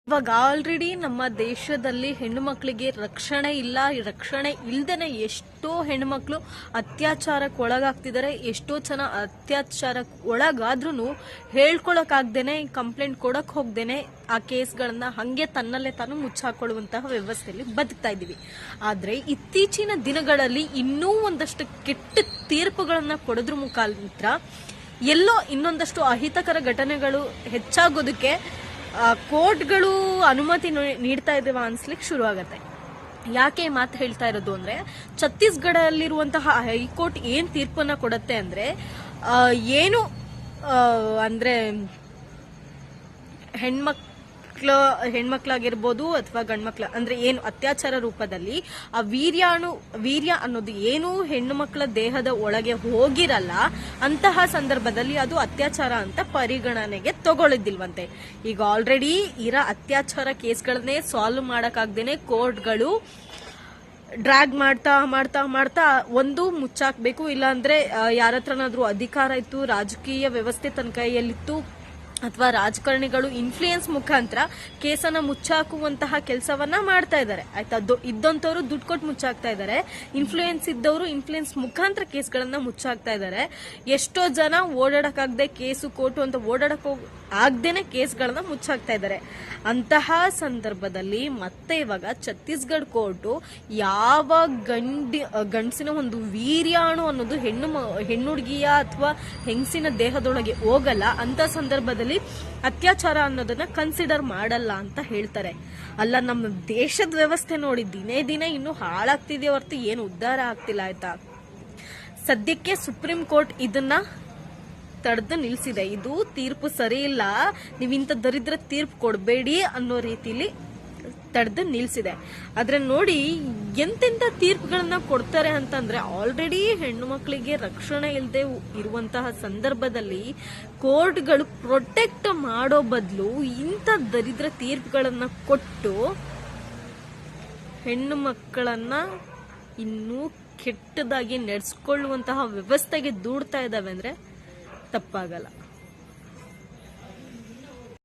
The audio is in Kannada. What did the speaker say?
ಇವಾಗ ಆಲ್ರೆಡಿ ನಮ್ಮ ದೇಶದಲ್ಲಿ ಹೆಣ್ಣು ಮಕ್ಕಳಿಗೆ ರಕ್ಷಣೆ ಇಲ್ಲ. ರಕ್ಷಣೆ ಇಲ್ದೇನೆ ಎಷ್ಟೋ ಹೆಣ್ಮಕ್ಳು ಅತ್ಯಾಚಾರಕ್ಕೆ ಒಳಗಾಗ್ತಿದ್ದಾರೆ. ಎಷ್ಟೋ ಜನ ಅತ್ಯಾಚಾರಕ್ಕೆ ಒಳಗಾದ್ರೂ ಹೇಳ್ಕೊಳಕ್ಕಾಗ್ದೇನೆ, ಕಂಪ್ಲೇಂಟ್ ಕೊಡಕ್ ಹೋಗ್ದೇನೆ ಆ ಕೇಸ್ಗಳನ್ನ ಹಂಗೆ ತನ್ನಲ್ಲೇ ತಾನು ಮುಚ್ಚಾಕೊಳ್ಳುವಂತಹ ವ್ಯವಸ್ಥೆಯಲ್ಲಿ ಬದುಕ್ತಾ ಇದ್ದೀವಿ. ಆದ್ರೆ ಇತ್ತೀಚಿನ ದಿನಗಳಲ್ಲಿ ಇನ್ನೂ ಒಂದಷ್ಟು ಕೆಟ್ಟ ತೀರ್ಪುಗಳನ್ನ ಕೊಡೋದ್ರ ಮುಖಾಂತರ ಎಲ್ಲೋ ಇನ್ನೊಂದಷ್ಟು ಅಹಿತಕರ ಘಟನೆಗಳು ಹೆಚ್ಚಾಗೋದಕ್ಕೆ ಕೋರ್ಟ್ಗಳು ಅನುಮತಿ ನೀಡ್ತಾ ಇದ್ದೇವೆ ಅನ್ಸ್ಲಿಕ್ಕೆ ಶುರು ಆಗತ್ತೆ. ಯಾಕೆ ಮಾತು ಹೇಳ್ತಾ ಇರೋದು ಅಂದ್ರೆ, ಛತ್ತೀಸ್ಗಢಲ್ಲಿರುವಂತಹ ಹೈಕೋರ್ಟ್ ಏನ್ ತೀರ್ಪನ್ನ ಕೊಡತ್ತೆ ಅಂದ್ರೆ, ಏನು ಅಂದ್ರೆ ಹೆಣ್ಮಕ್ಳಾಗಿರ್ಬೋದು ಅಥವಾ ಗಂಡ್ಮಕ್ಳ ಅಂದ್ರೆ ಏನು ಅತ್ಯಾಚಾರ ರೂಪದಲ್ಲಿ ಆ ವೀರ್ಯ ಅನ್ನೋದು ಏನು ಹೆಣ್ಣು ಮಕ್ಕಳ ದೇಹದ ಒಳಗೆ ಹೋಗಿರಲ್ಲ, ಅಂತಹ ಸಂದರ್ಭದಲ್ಲಿ ಅದು ಅತ್ಯಾಚಾರ ಅಂತ ಪರಿಗಣನೆಗೆ ತಗೊಳ್ಳಿದ್ದಿಲ್ವಂತೆ. ಈಗ ಆಲ್ರೆಡಿ ಇರೋ ಅತ್ಯಾಚಾರ ಕೇಸ್ಗಳನ್ನೇ ಸಾಲ್ವ್ ಮಾಡಕ್ಕಾಗ್ದೇನೆ ಕೋರ್ಟ್ಗಳು ಡ್ರ್ಯಾಗ್ ಮಾಡ್ತಾ ಮಾಡ್ತಾ ಮಾಡ್ತಾ ಒಂದು ಮುಚ್ಚಾಕ್ಬೇಕು, ಇಲ್ಲಾಂದ್ರೆ ಯಾರ ಹತ್ರನಾದ್ರೂ ಅಧಿಕಾರ ಇತ್ತು, ರಾಜಕೀಯ ವ್ಯವಸ್ಥೆ ತನ್ನ ಕೈಯಲ್ಲಿತ್ತು ಅಥವಾ ರಾಜಕಾರಣಿಗಳು ಇನ್ಫ್ಲೂಯೆನ್ಸ್ ಮುಖಾಂತರ ಕೇಸನ್ನ ಮುಚ್ಚಾಕುವಂತಹ ಕೆಲಸವನ್ನ ಮಾಡ್ತಾ ಇದ್ದಾರೆ. ಆಯ್ತಾ, ಇದ್ದಂತವ್ರು ದುಡ್ಡು ಕೊಟ್ಟು ಮುಚ್ಚಾಕ್ತಾ ಇದ್ದಾರೆ, ಇನ್ಫ್ಲೂಯೆನ್ಸ್ ಇದ್ದವರು ಇನ್ಫ್ಲೂಯೆನ್ಸ್ ಮುಖಾಂತರ ಕೇಸ್ಗಳನ್ನ ಮುಚ್ಚಾಕ್ತಾ ಇದ್ದಾರೆ. ಎಷ್ಟೋ ಜನ ಓಡಾಡಕ್ಕಾಗದೆ ಕೇಸು ಕೋರ್ಟು ಅಂತ ಓಡಾಡಕ್ ಆಗ್ದೇನೆ ಕೇಸ್ಗಳನ್ನ ಮುಚ್ಚಾಕ್ತಾ ಇದ್ದಾರೆ. ಅಂತಹ ಸಂದರ್ಭದಲ್ಲಿ ಮತ್ತೆ ಇವಾಗ ಛತ್ತೀಸ್ಗಢ ಕೋರ್ಟು ಯಾವ ಗಂಡಸಿನ ಒಂದು ವೀರ್ಯಾಣು ಅನ್ನೋದು ಹೆಣ್ಣುಡುಗಿಯ ಅಥವಾ ಹೆಂಗಸಿನ ದೇಹದೊಳಗೆ ಹೋಗಲ್ಲ, ಅಂತ ಸಂದರ್ಭದಲ್ಲಿ ಅತ್ಯಾಚಾರ ಅನ್ನೋದನ್ನ ಕನ್ಸಿಡರ್ ಮಾಡಲ್ಲ ಅಂತ ಹೇಳ್ತಾರೆ. ಅಲ್ಲ, ನಮ್ಮ ದೇಶದ ವ್ಯವಸ್ಥೆ ನೋಡಿ ದಿನೇ ದಿನೇ ಇನ್ನೂ ಹಾಳಾಗ್ತಿದೆ ಹೊರತು ಏನು ಉದ್ಧಾರ ಆಗ್ತಿಲ್ಲ. ಆಯ್ತಾ, ಸದ್ಯಕ್ಕೆ ಸುಪ್ರೀಂ ಕೋರ್ಟ್ ಇದನ್ನ ತಡೆದು ನಿಲ್ಸಿದೆ. ಇದು ತೀರ್ಪು ಸರಿ ಇಲ್ಲ, ನೀವಿಂತ ದರಿದ್ರ ತೀರ್ಪು ಕೊಡಬೇಡಿ ಅನ್ನೋ ರೀತಿಲಿ ತಡೆದು ನಿಲ್ಸಿದೆ. ಆದ್ರೆ ನೋಡಿ ಎಂತೆಂತ ತೀರ್ಪುಗಳನ್ನ ಕೊಡ್ತಾರೆ ಅಂತಂದ್ರೆ, ಆಲ್ರೆಡಿ ಹೆಣ್ಣು ಮಕ್ಕಳಿಗೆ ರಕ್ಷಣೆ ಇಲ್ಲದೆ ಇರುವಂತಹ ಸಂದರ್ಭದಲ್ಲಿ ಕೋರ್ಟ್ಗಳು ಪ್ರೊಟೆಕ್ಟ್ ಮಾಡೋ ಬದಲು ಇಂಥ ದರಿದ್ರ ತೀರ್ಪುಗಳನ್ನ ಕೊಟ್ಟು ಹೆಣ್ಣು ಮಕ್ಕಳನ್ನ ಇನ್ನೂ ಕೆಟ್ಟದಾಗಿ ನಡೆಸ್ಕೊಳ್ಳುವಂತಹ ವ್ಯವಸ್ಥೆಗೆ ದೂಡ್ತಾ ಇದ್ದಾವೆ ಅಂದ್ರೆ ತಪ್ಪಾಗಲ್ಲ.